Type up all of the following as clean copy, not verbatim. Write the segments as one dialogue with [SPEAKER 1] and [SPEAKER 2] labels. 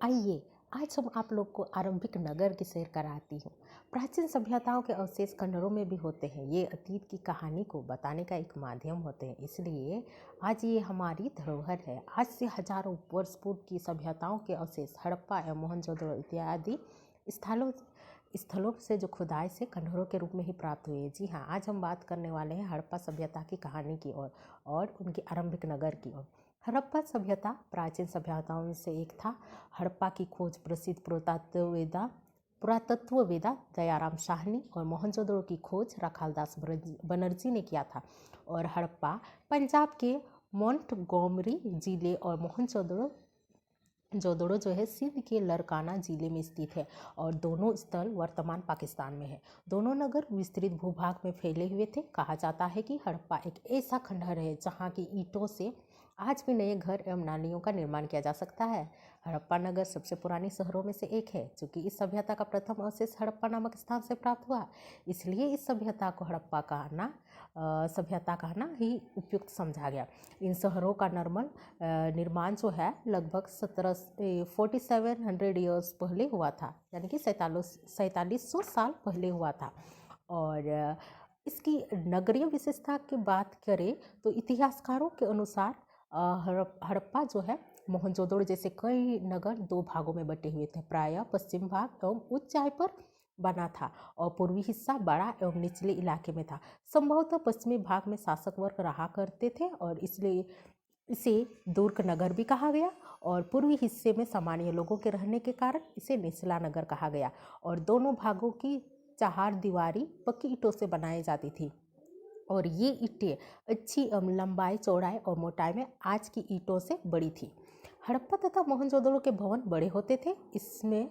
[SPEAKER 1] आइए आज हम आप लोग को आरंभिक नगर की सैर कराती हूँ। प्राचीन सभ्यताओं के अवशेष खंडहरों में भी होते हैं। ये अतीत की कहानी को बताने का एक माध्यम होते हैं, इसलिए आज ये हमारी धरोहर है। आज से हजारों वर्ष पूर्व की सभ्यताओं के अवशेष हड़प्पा एवं मोहनजोदड़ो इत्यादि स्थलों से जो खुदाई से खंडहरों के रूप में ही प्राप्त हुए। जी हाँ, आज हम बात करने वाले हैं हड़प्पा सभ्यता की कहानी की ओर और उनकी आरंभिक नगर की ओर। हड़प्पा सभ्यता प्राचीन सभ्यताओं में से एक था। हड़प्पा की खोज प्रसिद्ध पुरातत्ववेदा दयाराम साहनी और मोहनजोदड़ो की खोज राखालदास बनर्जी ने किया था। और हड़प्पा पंजाब के मोंटगोमरी जिले और मोहनजोदड़ो जो है सिंध के लरकाना जिले में स्थित है और दोनों स्थल वर्तमान पाकिस्तान में है। दोनों नगर विस्तृत भूभाग में फैले हुए थे। कहा जाता है कि हड़प्पा एक ऐसा खंडहर है जहाँ की ईंटों से आज भी नए घर एवं नालियों का निर्माण किया जा सकता है। हड़प्पा नगर सबसे पुरानी शहरों में से एक है, क्योंकि इस सभ्यता का प्रथम अवशेष हड़प्पा नामक स्थान से प्राप्त हुआ। इसलिए इस सभ्यता को हड़प्पा सभ्यता कहना ही उपयुक्त समझा गया। इन शहरों का निर्माण जो है लगभग 4700 ईयर्स पहले हुआ था, यानी कि 4700 साल पहले हुआ था। और इसकी नगरीय विशेषता की बात करें तो इतिहासकारों के अनुसार हड़प्पा जो है मोहनजोदड़ो जैसे कई नगर दो भागों में बटे हुए थे। प्रायः पश्चिम भाग एवं ऊंचाई पर बना था और पूर्वी हिस्सा बड़ा एवं निचले इलाके में था। संभवतः पश्चिमी भाग में शासक वर्ग रहा करते थे और इसलिए इसे दुर्ग नगर भी कहा गया और पूर्वी हिस्से में सामान्य लोगों के रहने के कारण इसे निचला नगर कहा गया। और दोनों भागों की चार दीवारी पक्की ईंटों से बनाई जाती थी और ये ईंटें अच्छी लंबाई चौड़ाई और मोटाई में आज की ईंटों से बड़ी थी। हड़प्पा तथा मोहनजोदड़ो के भवन बड़े होते थे। इसमें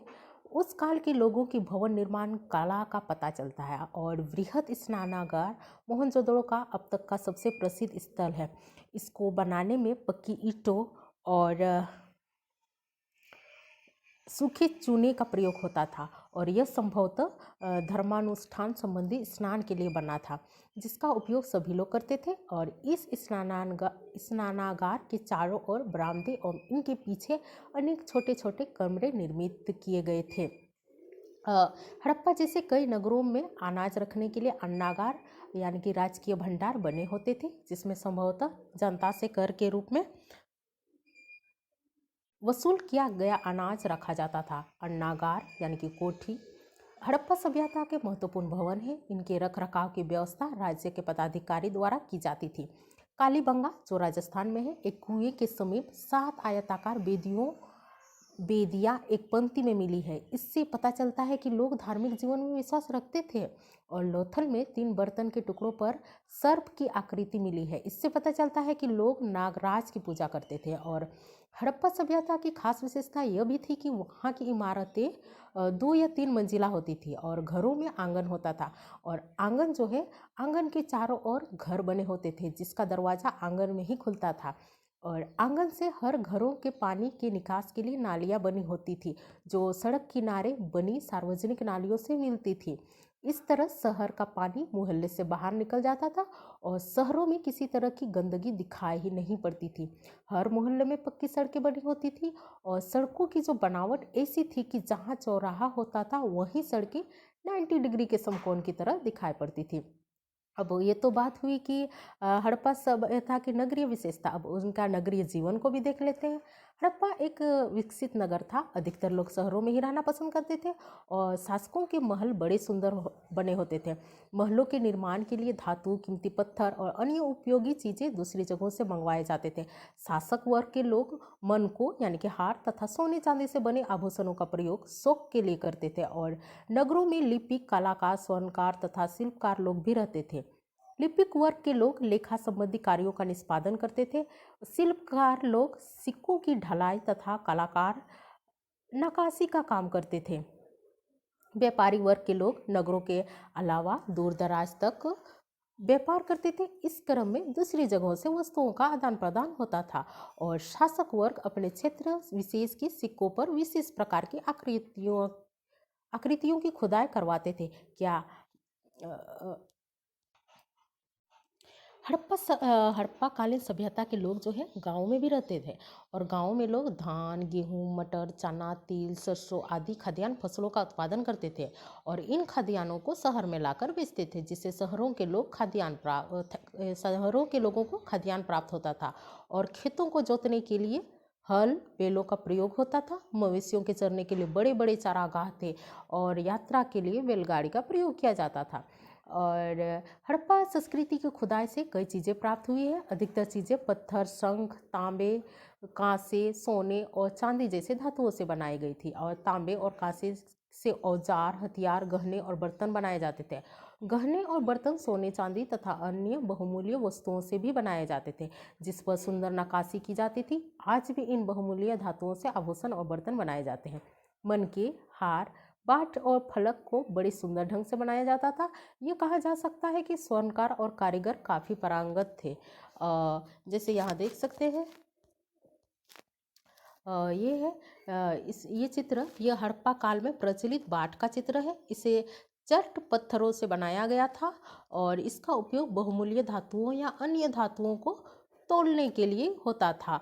[SPEAKER 1] उस काल के लोगों की भवन निर्माण कला का पता चलता है और वृहद स्नानागार मोहनजोदड़ो का अब तक का सबसे प्रसिद्ध स्थल है। इसको बनाने में पक्की ईंटों और सूखे चूने का प्रयोग होता था और यह संभवतः धर्मानुष्ठान संबंधी स्नान के लिए बना था, जिसका उपयोग सभी लोग करते थे। और इस स्नानागार के चारों ओर बरामदे और इनके पीछे अनेक छोटे छोटे कमरे निर्मित किए गए थे। हड़प्पा जैसे कई नगरों में अनाज रखने के लिए अन्नागार यानी कि राजकीय भंडार बने होते थे, जिसमें संभवतः जनता से कर के रूप में वसूल किया गया अनाज रखा जाता था। अन्नागार यानी कि कोठी हड़प्पा सभ्यता के महत्वपूर्ण भवन है। इनके रख रखाव की व्यवस्था राज्य के पदाधिकारी द्वारा की जाती थी। कालीबंगा जो राजस्थान में है, एक कुएं के समीप 7 आयताकार बेदिया एक पंक्ति में मिली है। इससे पता चलता है कि लोग धार्मिक जीवन में विश्वास रखते थे। और लोथल में 3 बर्तन के टुकड़ों पर सर्प की आकृति मिली है। इससे पता चलता है कि लोग नागराज की पूजा करते थे। और हड़प्पा सभ्यता की खास विशेषता यह भी थी कि वहाँ की इमारतें 2 या 3 मंजिला होती थी और घरों में आंगन होता था। और आंगन जो है, आंगन के चारों ओर घर बने होते थे, जिसका दरवाजा आंगन में ही खुलता था। और आंगन से हर घरों के पानी के निकास के लिए नालियां बनी होती थी, जो सड़क किनारे बनी सार्वजनिक नालियों से मिलती थी। इस तरह शहर का पानी मोहल्ले से बाहर निकल जाता था और शहरों में किसी तरह की गंदगी दिखाई ही नहीं पड़ती थी। हर मोहल्ले में पक्की सड़कें बनी होती थी और सड़कों की जो बनावट ऐसी थी कि जहाँ चौराहा होता था वहीं सड़कें 90 डिग्री के समकोण की तरह दिखाई पड़ती थी। अब ये तो बात हुई कि हड़प्पा सभ्यता की नगरीय विशेषता। अब उनका नगरीय जीवन को भी देख लेते हैं। हड़प्पा एक विकसित नगर था। अधिकतर लोग शहरों में ही रहना पसंद करते थे और शासकों के महल बड़े सुंदर बने होते थे। महलों के निर्माण के लिए धातु, कीमती पत्थर और अन्य उपयोगी चीज़ें दूसरी जगहों से मंगवाए जाते थे। शासक वर्ग के लोग मन को यानी कि हार तथा सोने चांदी से बने आभूषणों का प्रयोग शौक के लिए करते थे। और नगरों में लिपिक, कलाकार, स्वर्णकार तथा शिल्पकार लोग भी रहते थे। लिपिक वर्ग के लोग लेखा संबंधी कार्यों का निष्पादन करते थे। शिल्पकार लोग सिक्कों की ढलाई तथा कलाकार नक्काशी का काम करते थे। व्यापारी वर्ग के लोग नगरों के अलावा दूर दराज तक व्यापार करते थे। इस क्रम में दूसरी जगहों से वस्तुओं का आदान प्रदान होता था और शासक वर्ग अपने क्षेत्र विशेष के सिक्कों पर विशेष प्रकार की आकृतियों की खुदाई करवाते थे। हड़प्पा कालीन सभ्यता के लोग जो है गाँव में भी रहते थे और गाँव में लोग धान, गेहूँ, मटर, चना, तिल, सरसों आदि खाद्यान्न फसलों का उत्पादन करते थे और इन खाद्यान्नों को शहर में लाकर बेचते थे, जिससे शहरों के लोगों को खाद्यान्न प्राप्त होता था। और खेतों को जोतने के लिए हल, बैलों का प्रयोग होता था। मवेशियों के चरने के लिए बड़े बड़े चारागाह थे और यात्रा के लिए बैलगाड़ी का प्रयोग किया जाता था। और हड़प्पा संस्कृति की खुदाई से कई चीज़ें प्राप्त हुई है। अधिकतर चीज़ें पत्थर, शंख, तांबे, कांसे, सोने और चांदी जैसे धातुओं से बनाई गई थी और तांबे और कांसे से औजार, हथियार, गहने और बर्तन बनाए जाते थे। गहने और बर्तन सोने, चांदी तथा अन्य बहुमूल्य वस्तुओं से भी बनाए जाते थे, जिस पर सुंदर नक्काशी की जाती थी। आज भी इन बहुमूल्य धातुओं से आभूषण और बर्तन बनाए जाते हैं। मनके, हार, बाट और फलक को बड़े सुंदर ढंग से बनाया जाता था। ये कहा जा सकता है कि स्वर्णकार और कारीगर काफ़ी पारंगत थे। जैसे यहाँ देख सकते हैं, ये है ये चित्र, यह हड़प्पा काल में प्रचलित बाट का चित्र है। इसे चर्ट पत्थरों से बनाया गया था और इसका उपयोग बहुमूल्य धातुओं या अन्य धातुओं को तोड़ने के लिए होता था।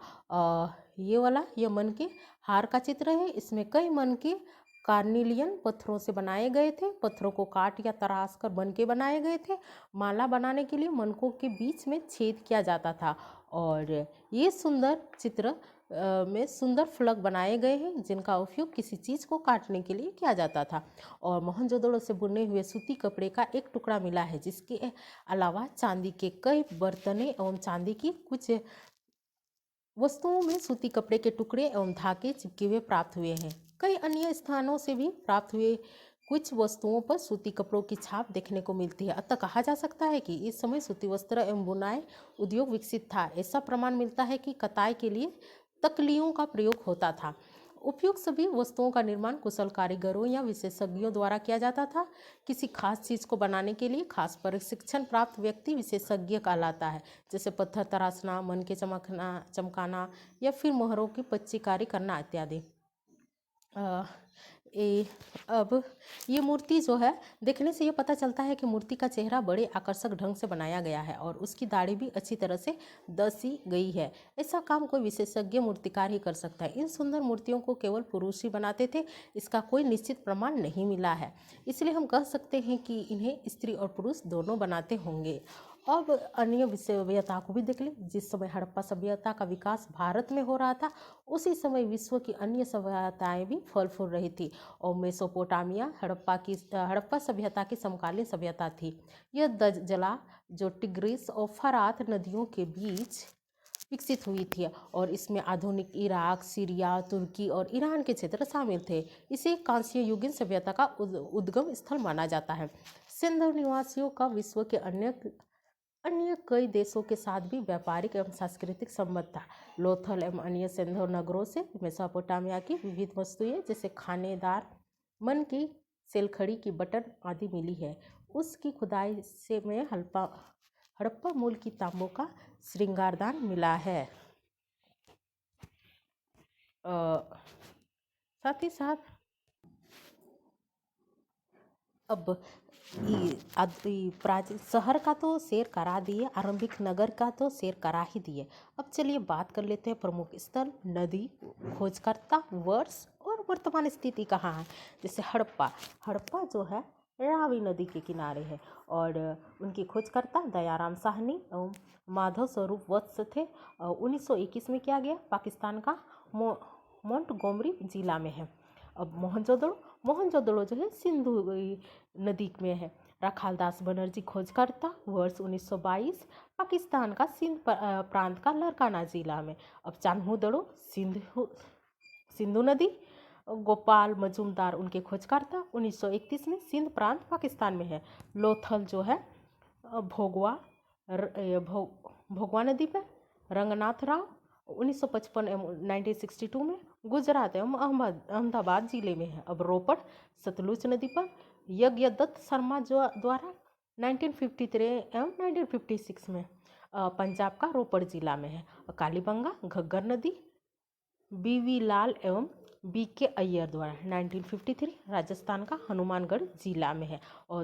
[SPEAKER 1] ये वाला यह मन के हार का चित्र है। इसमें कई मन के कार्निलियन पत्थरों से बनाए गए थे। पत्थरों को काट या तराश कर मनके बनाए गए थे। माला बनाने के लिए मनकों के बीच में छेद किया जाता था और ये सुंदर चित्र में सुंदर फलक बनाए गए हैं, जिनका उपयोग किसी चीज़ को काटने के लिए किया जाता था। और मोहनजोदड़ो से बुने हुए सूती कपड़े का एक टुकड़ा मिला है, जिसके अलावा चांदी के कई बर्तने एवं चांदी की कुछ वस्तुओं में सूती कपड़े के टुकड़े एवं धागे चिपके हुए प्राप्त हुए हैं। कई अन्य स्थानों से भी प्राप्त हुए कुछ वस्तुओं पर सूती कपड़ों की छाप देखने को मिलती है। अतः कहा जा सकता है कि इस समय सूती वस्त्र एवं बुनाई उद्योग विकसित था। ऐसा प्रमाण मिलता है कि कताई के लिए तकलियों का प्रयोग होता था। उपयुक्त सभी वस्तुओं का निर्माण कुशल कारीगरों या विशेषज्ञों द्वारा किया जाता था। किसी खास चीज़ को बनाने के लिए खास प्रशिक्षण प्राप्त व्यक्ति विशेषज्ञ कहलाता है, जैसे पत्थर तराशना, मन के चमकाना या फिर मोहरों की पच्चीकारी करना इत्यादि। अब ये मूर्ति जो है, देखने से ये पता चलता है कि मूर्ति का चेहरा बड़े आकर्षक ढंग से बनाया गया है और उसकी दाढ़ी भी अच्छी तरह से दसी गई है। ऐसा काम कोई विशेषज्ञ मूर्तिकार ही कर सकता है। इन सुंदर मूर्तियों को केवल पुरुष ही बनाते थे, इसका कोई निश्चित प्रमाण नहीं मिला है। इसलिए हम कह सकते हैं कि इन्हें स्त्री और पुरुष दोनों बनाते होंगे। अब अन्य सभ्यता को भी देख लें। जिस समय हड़प्पा सभ्यता का विकास भारत में हो रहा था, उसी समय विश्व की अन्य सभ्यताएं भी फल फूल रही थी और मेसोपोटामिया हड़प्पा सभ्यता की समकालीन सभ्यता थी। यह दजला, जो टिग्रिस और फरात नदियों के बीच विकसित हुई थी और इसमें आधुनिक इराक, सीरिया, तुर्की और ईरान के क्षेत्र शामिल थे। इसे कांस्य युगीन सभ्यता का उद्गम स्थल माना जाता है। सिंधु निवासियों का विश्व के अन्य कई देशों के साथ भी व्यापारिक एवं सांस्कृतिक संबंध था। लोथल एवं अन्य सिंधु नगरों से मेसोपोटामिया की विविध वस्तुएं जैसे खानेदार, मन की सेलखड़ी की बटन आदि मिली है। उसकी खुदाई से में हड़प्पा मूल की तांबों का श्रृंगारदान मिला है। साथ ही साथ अब प्राचीन शहर का तो सैर करा दिए, आरंभिक नगर का तो सैर करा ही दिए। अब चलिए बात कर लेते हैं प्रमुख स्थल, नदी, खोजकर्ता, वर्ष और वर्तमान स्थिति कहाँ है। जैसे हड़प्पा जो है रावी नदी के किनारे है और उनकी खोजकर्ता दयाराम साहनी एवं माधव स्वरूप वत्स थे। 1921 में किया गया, पाकिस्तान का मोंटगोमरी जिला में है। अब मोहनजोदड़ो जो है सिंधु नदी में है। राखालदास बनर्जी खोजकर्ता, वर्ष 1922, पाकिस्तान का सिंध प्रांत का लरकाना जिला में। अब चान्होदड़ो सिंधु नदी, गोपाल मजूमदार उनके खोजकर्ता, 1931 में सिंध प्रांत पाकिस्तान में है। लोथल जो है भोगवा नदी पर, रंगनाथ राव 1955 एवं 1962 में गुजरात एवं अहमदाबाद जिले में है। अब रोपड़ सतलुज नदी पर, यज्ञदत्त शर्मा द्वारा 1953 एवं 1956 में पंजाब का रोपड़ जिला में है। कालीबंगा घग्गर नदी बीवी लाल एवं BK अय्यर द्वारा 1953 राजस्थान का हनुमानगढ़ जिला में है। और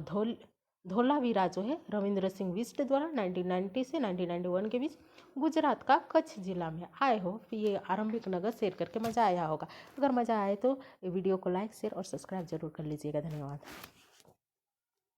[SPEAKER 1] धोलावीरा जो है रविंद्र सिंह बिष्ट द्वारा 1990 से 1991 के बीच गुजरात का कच्छ जिला में आए हो। ये आरंभिक नगर शेयर करके मज़ा आया होगा। अगर मज़ा आए तो वीडियो को लाइक शेयर और सब्सक्राइब जरूर कर लीजिएगा। धन्यवाद।